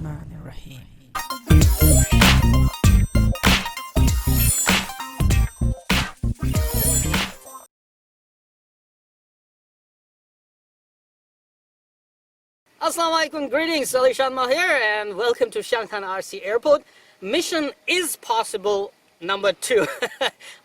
Bismillahirrahmanirrahim. Assalamu alaikum, greetings, AliShanMao here and welcome to Shanghai RC Airport. Mission is possible number 2.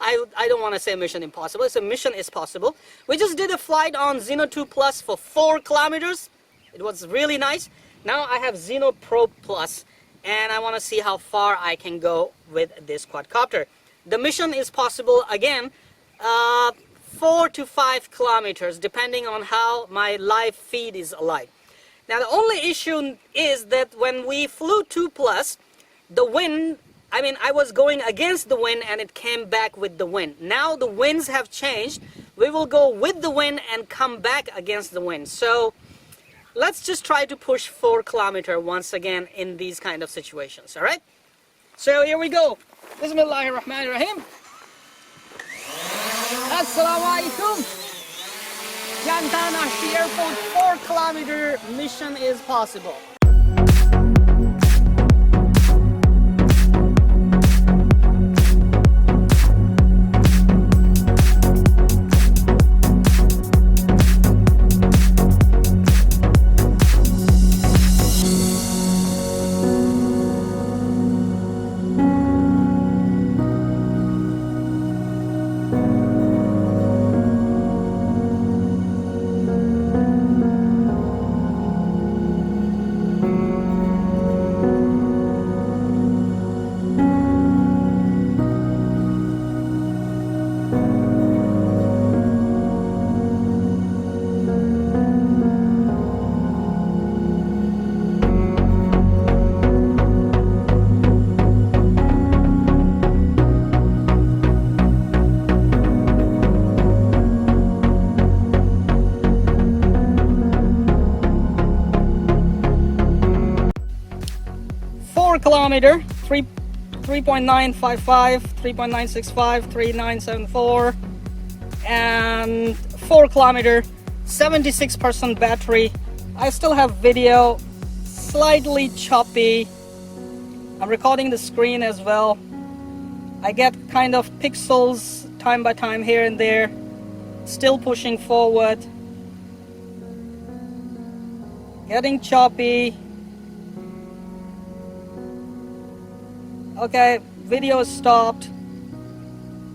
I don't want to say mission impossible, so mission is possible. We just did a flight on Zino 2 Plus for 4 kilometers. It was really nice. Now I have Zino Pro Plus and I want to see how far I can go with this quadcopter. The mission is possible again, 4 to 5 kilometers depending on how my live feed is alive. Now the only issue is that when we flew 2 Plus, the wind, I was going against the wind and it came back with the wind. Now the winds have changed. We will go with the wind and come back against the wind. So let's just try to push 4 kilometers once again in these kind of situations, all right? So here we go. Bismillahirrahmanirrahim. Assalamu alaikum. Shanghai RC Airport 4 kilometer mission is possible. Kilometer 3.955, 3.965, 3.974 and 4 kilometer, 76% battery. I still have video, slightly choppy. I'm recording the screen as well. I get kind of pixels time by time here and there. Still pushing forward, getting choppy. Okay, video stopped,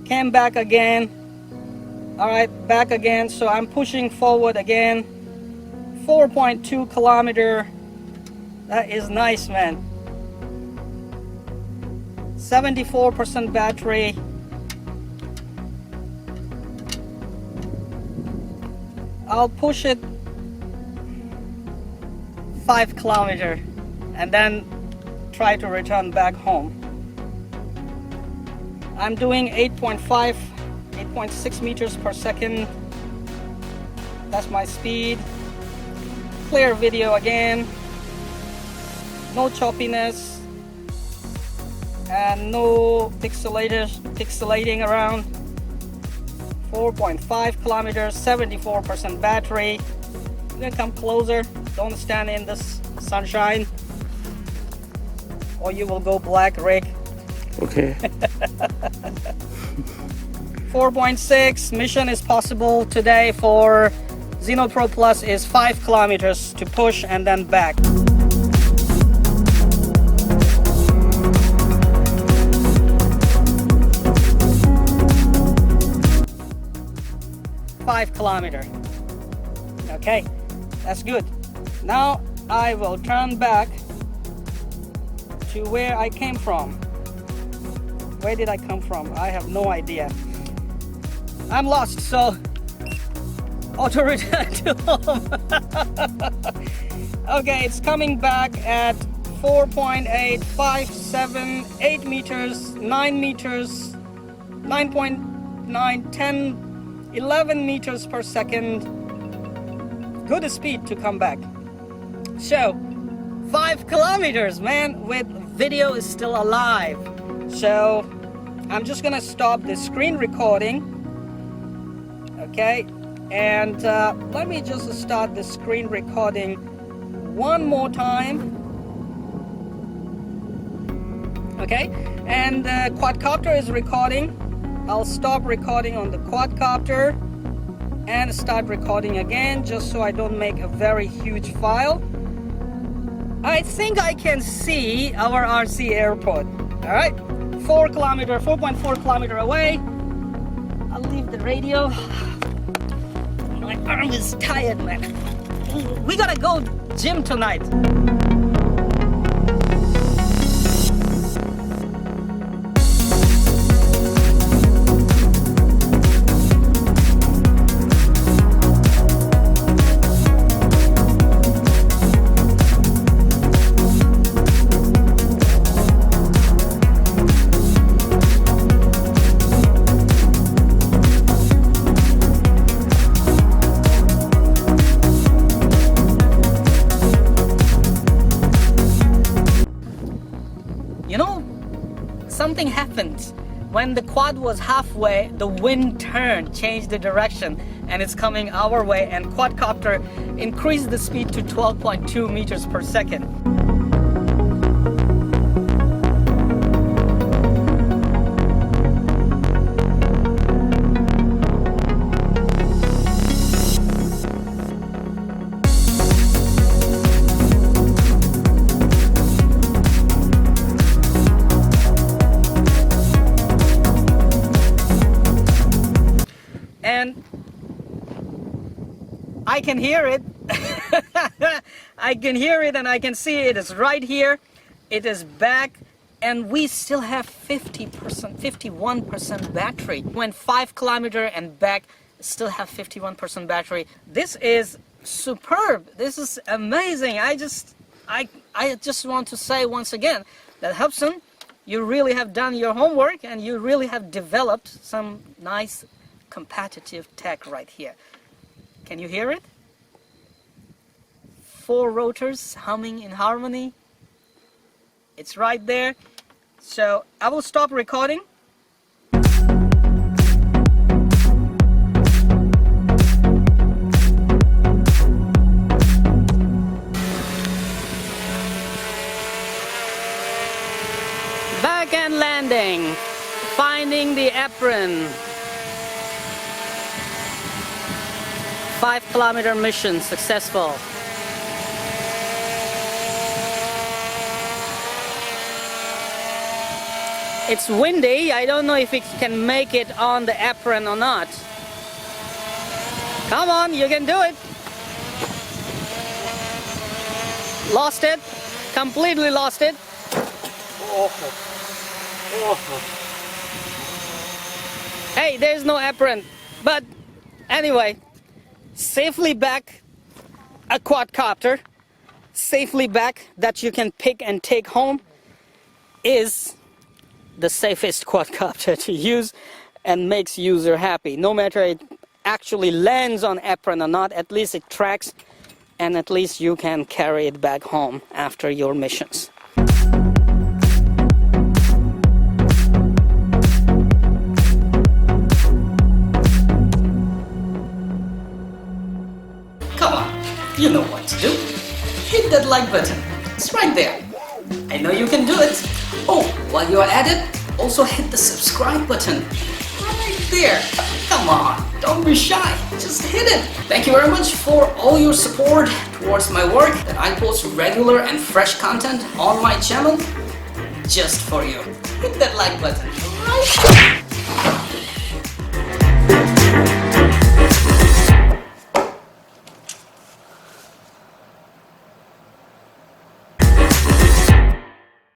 came back again. All right, back again. So I'm pushing forward again. 4.2 kilometer. That is nice, man. 74% battery. I'll push it 5 kilometer and then try to return back home. I'm doing 8.6 meters per second. That's my speed. Clear video again. No choppiness and no pixelating around. 4.5 kilometers, 74% battery. I'm gonna come closer. Don't stand in this sunshine or you will go black, Rick. Okay. 4.6 mission is possible today for Zino Pro Plus is 5 kilometers to push and then back. Five kilometer. Okay, that's good. Now I will turn back to where I came from. Where did I come from? I have no idea. I'm lost, so auto return to home. Okay, it's coming back at 4.857, 8 meters, 9 meters, 9.9, 10, 11 meters per second. Good speed to come back. So 5 kilometers, man, with video is still alive. So I'm just gonna stop the screen recording, okay, and let me just start the screen recording one more time. Okay, and the quadcopter is recording. I'll stop recording on the quadcopter and start recording again, just so I don't make a very huge file. I think I can see our RC airport. All right, 4.4 kilometer away. I'll leave the radio. My arm is tired, man. We gotta go gym tonight. You know, something happened. When the quad was halfway, the wind turned, changed the direction, and it's coming our way, and quadcopter increased the speed to 12.2 meters per second. And I can hear it. I can hear it and I can see it. It's right here. It is back, and we still have 51% battery. Went 5 kilometers and back, still have 51% battery. This is superb. This is amazing. I just want to say once again that Hubsan, you really have done your homework and you really have developed some nice competitive tech right here. Can you hear it? 4 rotors humming in harmony. It's right there. So I will stop recording. Back and landing. Finding the apron. 5-kilometer mission successful. It's windy. I don't know if it can make it on the apron or not. Come on, you can do it. Lost it. Completely lost it. Hey, there's no apron. But anyway, safely back, a quadcopter, safely back that you can pick and take home is the safest quadcopter to use and makes user happy. No matter it actually lands on apron or not, at least it tracks, and at least you can carry it back home after your missions. Come on, you know what to do. Hit that like button. It's right there. I know you can do it. Oh, while you're at it, also hit the subscribe button. Right there. Come on, don't be shy. Just hit it. Thank you very much for all your support towards my work, that I post regular and fresh content on my channel just for you. Hit that like button right there.